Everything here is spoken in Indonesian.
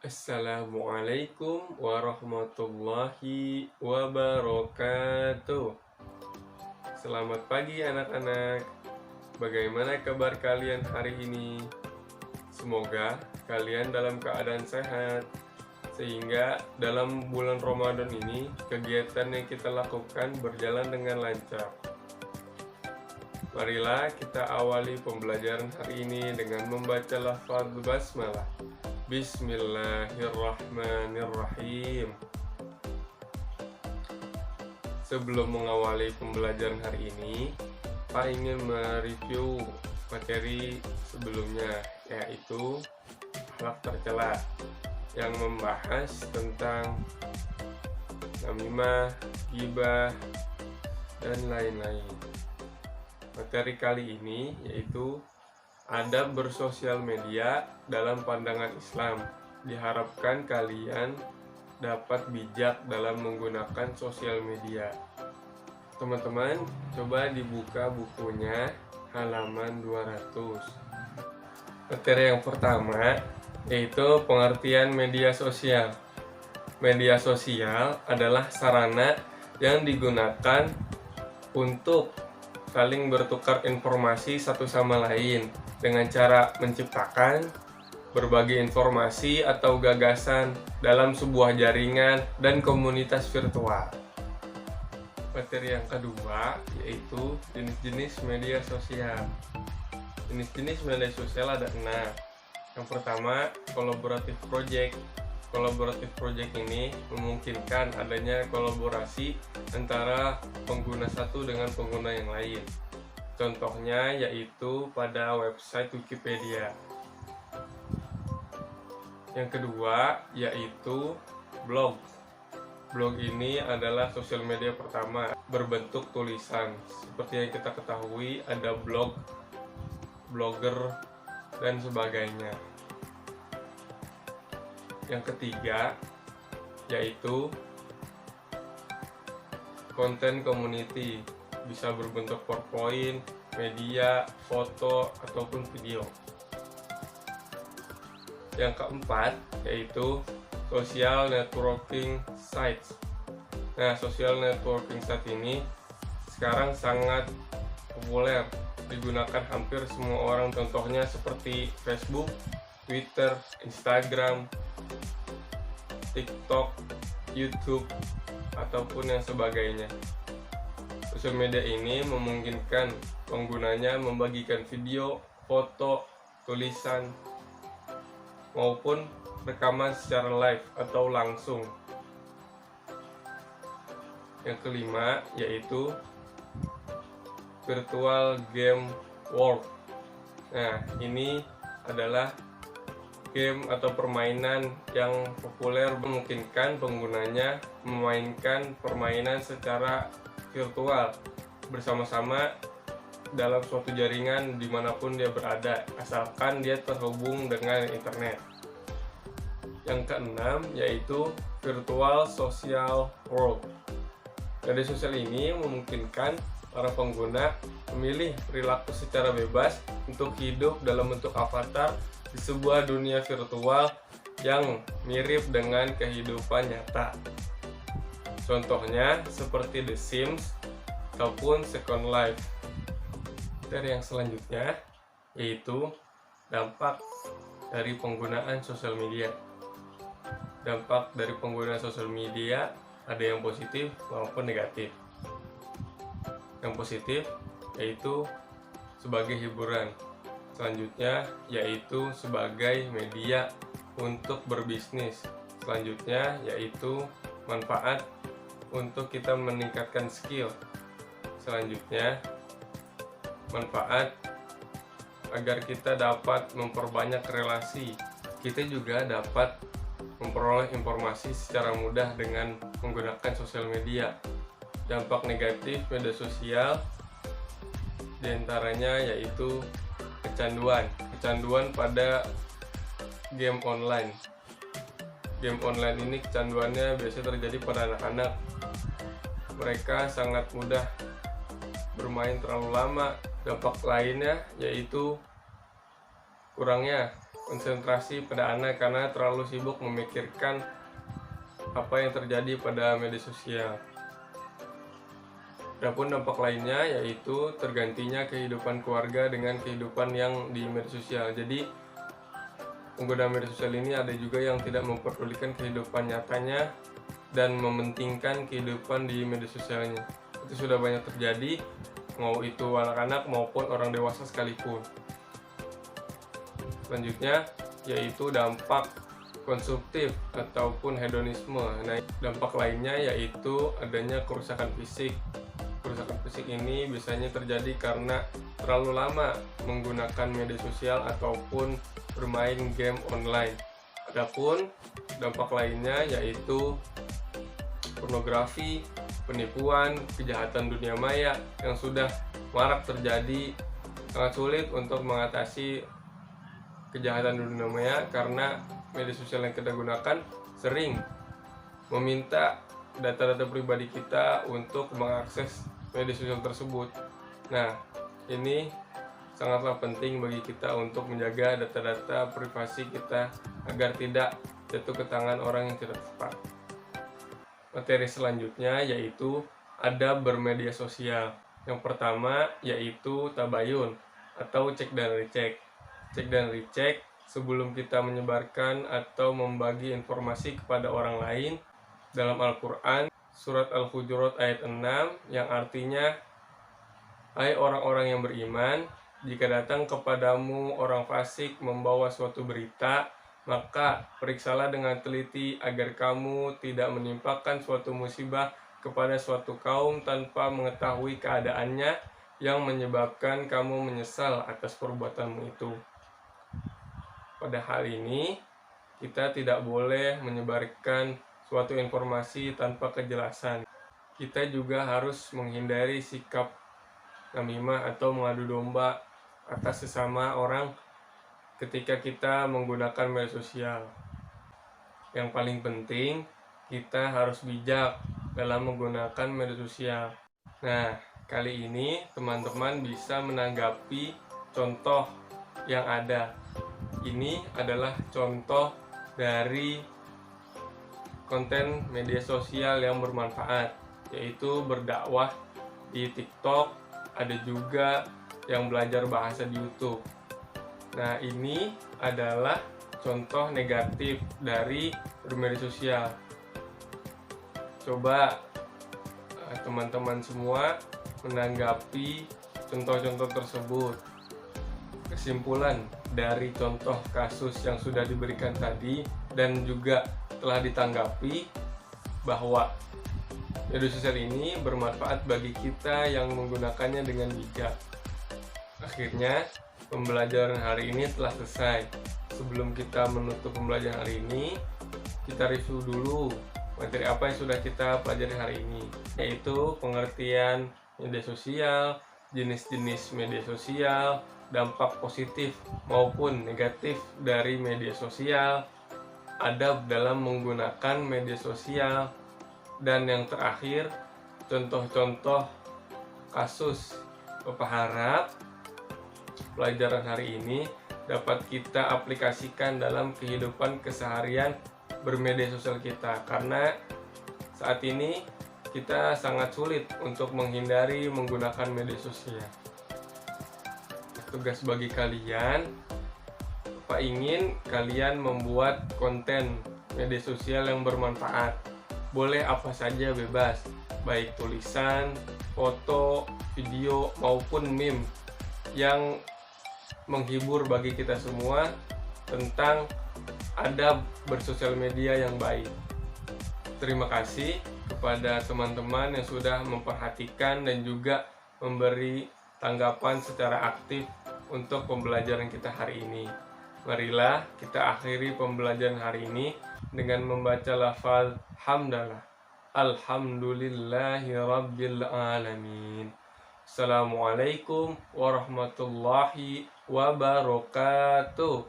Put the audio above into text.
Assalamualaikum warahmatullahi wabarakatuh. Selamat pagi anak-anak. Bagaimana kabar kalian hari ini? Semoga kalian dalam keadaan sehat, sehingga dalam bulan Ramadan ini kegiatan yang kita lakukan berjalan dengan lancar. Marilah kita awali pembelajaran hari ini dengan membaca lafaz basmalah. Bismillahirrahmanirrahim. Sebelum mengawali pembelajaran hari ini, Pak ingin mereview materi sebelumnya, yaitu akhlak tercela yang membahas tentang namimah, ghibah, dan lain-lain. Materi kali ini yaitu adab bersosial media dalam pandangan Islam. Diharapkan kalian dapat bijak dalam menggunakan sosial media. Teman-teman, coba dibuka bukunya halaman 200. Materi yang pertama yaitu pengertian media sosial. Media sosial adalah sarana yang digunakan untuk saling bertukar informasi satu sama lain dengan cara menciptakan, berbagi informasi atau gagasan dalam sebuah jaringan dan komunitas virtual. Materi yang kedua yaitu jenis-jenis media sosial. Jenis-jenis media sosial ada 6. Yang pertama, collaborative project. Collaborative project ini memungkinkan adanya kolaborasi antara pengguna satu dengan pengguna yang lain. Contohnya yaitu pada website Wikipedia. Yang kedua yaitu blog. Blog ini adalah sosial media pertama berbentuk tulisan. Seperti yang kita ketahui, ada blog, blogger, dan sebagainya. Yang ketiga yaitu konten community, bisa berbentuk PowerPoint, media, foto, ataupun video. Yang keempat yaitu social networking sites. Nah, social networking site ini sekarang sangat populer, digunakan hampir semua orang. Contohnya seperti Facebook, Twitter, Instagram, TikTok, YouTube, ataupun yang sebagainya. Sosial media ini memungkinkan penggunanya membagikan video, foto, tulisan, maupun rekaman secara live atau langsung. Yang kelima yaitu virtual game world. Nah, ini adalah game atau permainan yang populer, memungkinkan penggunanya memainkan permainan secara virtual bersama-sama dalam suatu jaringan dimanapun dia berada, asalkan dia terhubung dengan internet. Yang keenam yaitu virtual social world. Media sosial ini memungkinkan para pengguna memilih perilaku secara bebas untuk hidup dalam bentuk avatar di sebuah dunia virtual yang mirip dengan kehidupan nyata. Contohnya seperti The Sims ataupun Second Life. Materi yang selanjutnya yaitu dampak dari penggunaan sosial media. Dampak dari penggunaan sosial media ada yang positif maupun negatif. Yang positif yaitu sebagai hiburan. Selanjutnya yaitu sebagai media untuk berbisnis. Selanjutnya yaitu manfaat untuk kita meningkatkan skill. Selanjutnya manfaat agar kita dapat memperbanyak relasi. Kita juga dapat memperoleh informasi secara mudah dengan menggunakan sosial media. Dampak negatif media sosial diantaranya yaitu kecanduan pada game online. Game online ini kecanduannya biasanya terjadi pada anak-anak. Mereka sangat mudah bermain terlalu lama. Dampak lainnya yaitu kurangnya konsentrasi pada anak karena terlalu sibuk memikirkan apa yang terjadi pada media sosial. Adapun dampak lainnya yaitu tergantinya kehidupan keluarga dengan kehidupan yang di media sosial. Jadi pengguna media sosial ini ada juga yang tidak memperdulikan kehidupan nyatanya dan mementingkan kehidupan di media sosialnya. Itu sudah banyak terjadi, mau itu anak-anak maupun orang dewasa sekalipun. Selanjutnya yaitu dampak konsumtif ataupun hedonisme. Nah, dampak lainnya yaitu adanya kerusakan fisik. Kerusakan fisik ini biasanya terjadi karena terlalu lama menggunakan media sosial ataupun bermain game online. Adapun dampak lainnya yaitu pornografi, penipuan, kejahatan dunia maya yang sudah marak terjadi. Sangat sulit untuk mengatasi kejahatan dunia maya karena media sosial yang kita gunakan sering meminta data-data pribadi kita untuk mengakses media sosial tersebut. Nah, ini sangatlah penting bagi kita untuk menjaga data-data privasi kita agar tidak jatuh ke tangan orang yang tidak tepat. Materi selanjutnya yaitu adab bermedia sosial. Yang pertama yaitu tabayun atau cek dan recheck. Cek dan recheck sebelum kita menyebarkan atau membagi informasi kepada orang lain. Dalam Al-Quran, surat Al-Hujurat ayat 6 yang artinya, hai orang-orang yang beriman, jika datang kepadamu orang fasik membawa suatu berita, maka periksalah dengan teliti agar kamu tidak menimpakan suatu musibah kepada suatu kaum tanpa mengetahui keadaannya yang menyebabkan kamu menyesal atas perbuatanmu itu. Pada hal ini, kita tidak boleh menyebarkan suatu informasi tanpa kejelasan. Kita juga harus menghindari sikap namimah atau mengadu domba atas sesama orang ketika kita menggunakan media sosial. Yang paling penting, kita harus bijak dalam menggunakan media sosial. Nah, kali ini teman-teman bisa menanggapi contoh yang ada. Ini adalah contoh dari konten media sosial yang bermanfaat, yaitu berdakwah di TikTok, ada juga yang belajar bahasa di YouTube. Nah, ini adalah contoh negatif dari bermedia sosial. Coba teman-teman semua menanggapi contoh-contoh tersebut. Kesimpulan dari contoh kasus yang sudah diberikan tadi dan juga telah ditanggapi bahwa media sosial ini bermanfaat bagi kita yang menggunakannya dengan bijak. Akhirnya, pembelajaran hari ini telah selesai. Sebelum kita menutup pembelajaran hari ini, kita review dulu materi apa yang sudah kita pelajari hari ini, yaitu pengertian media sosial, jenis-jenis media sosial, dampak positif maupun negatif dari media sosial, adab dalam menggunakan media sosial, dan yang terakhir, contoh-contoh kasus. Bapak harap pelajaran hari ini dapat kita aplikasikan dalam kehidupan keseharian bermedia sosial kita, karena saat ini kita sangat sulit untuk menghindari menggunakan media sosial. Tugas bagi kalian, Pak ingin kalian membuat konten media sosial yang bermanfaat. Boleh apa saja, bebas, baik tulisan, foto, video, maupun meme yang menghibur bagi kita semua tentang adab bersosial media yang baik. Terima kasih kepada teman-teman yang sudah memperhatikan dan juga memberi tanggapan secara aktif untuk pembelajaran kita hari ini. Marilah kita akhiri pembelajaran hari ini dengan membaca lafaz hamdalah. Alhamdulillahirabbil alamin. Assalamualaikum warahmatullahi wabarakatuh.